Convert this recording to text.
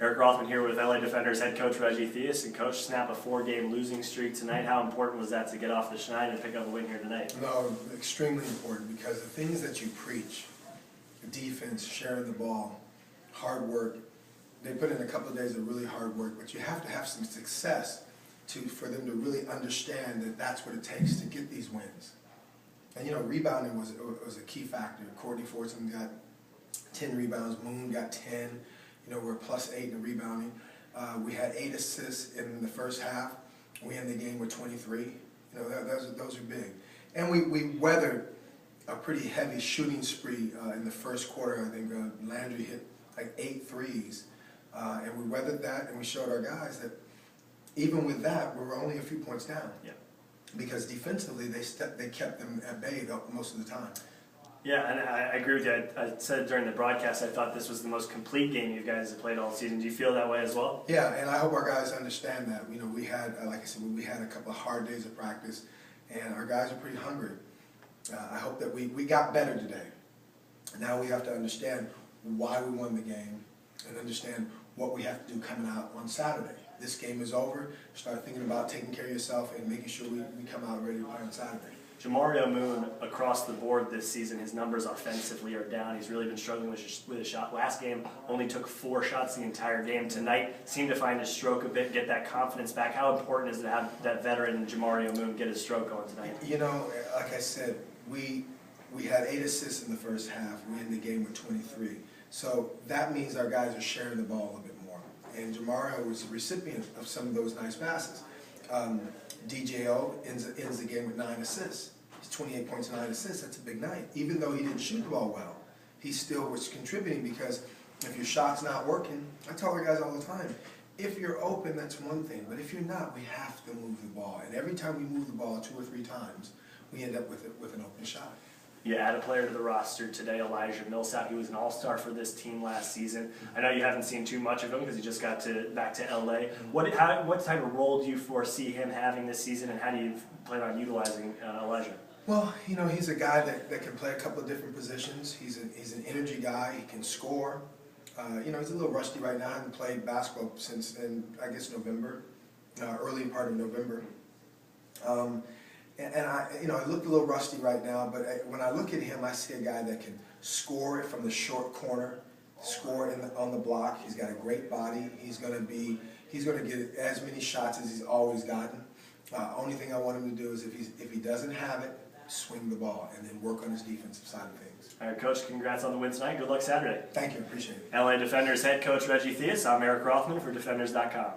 Eric Rothman here with LA Defenders head coach Reggie Theus. And coach, snap a 4-game losing streak tonight. How important was that to get off the schneid and pick up a win here tonight? No, extremely important, because the things that you preach, defense, sharing the ball, hard work, they put in a couple of days of really hard work, but you have to have some success for them to really understand that that's what it takes to get these wins. And rebounding was a key factor. Courtney Fortson got 10 rebounds, Moon got 10. We're +8 in rebounding. We had 8 assists in the first half. We ended the game with 23. Those are big. And we weathered a pretty heavy shooting spree in the first quarter. I think Landry hit like 8 threes. And we weathered that, and we showed our guys that even with that, we were only a few points down. Yeah. Because defensively, they kept them at bay most of the time. Yeah, and I agree with you. I said during the broadcast, I thought this was the most complete game you guys have played all season. Do you feel that way as well? Yeah, and I hope our guys understand that. We had, like I said, we had a couple of hard days of practice, and our guys are pretty hungry. I hope that we got better today. Now we have to understand why we won the game and understand what we have to do coming out on Saturday. This game is over. Start thinking about taking care of yourself and making sure we come out ready to play on Saturday. Jamario Moon, across the board this season, his numbers offensively are down. He's really been struggling with his shot. Last game, only took 4 shots the entire game. Tonight, seemed to find his stroke a bit, get that confidence back. How important is it to have that veteran Jamario Moon get his stroke going tonight? Like I said, we had 8 assists in the first half. We ended the game with 23. So that means our guys are sharing the ball a little bit more. And Jamario was the recipient of some of those nice passes. DJO ends the game with 9 assists. He's 28 points, 9 assists. That's a big night. Even though he didn't shoot the ball well, he still was contributing, because if your shot's not working, I tell our guys all the time, if you're open, that's one thing. But if you're not, we have to move the ball. And every time we move the ball 2 or 3 times, we end up with an open shot. You add a player to the roster today, Elijah Millsap. He was an all-star for this team last season. I know you haven't seen too much of him because he just got back to LA. What type of role do you foresee him having this season, and how do you plan on utilizing Elijah? Well, he's a guy that can play a couple of different positions. He's an energy guy. He can score. He's a little rusty right now. I haven't played basketball since, I guess, November, early part of November. And I look a little rusty right now, but when I look at him, I see a guy that can score it from the short corner, score on the block. He's got a great body. He's going to get as many shots as he's always gotten. Only thing I want him to do is if he doesn't have it, swing the ball and then work on his defensive side of things. All right, Coach, congrats on the win tonight. Good luck Saturday. Thank you. Appreciate it. LA Defenders head coach Reggie Theus. I'm Eric Rothman for Defenders.com.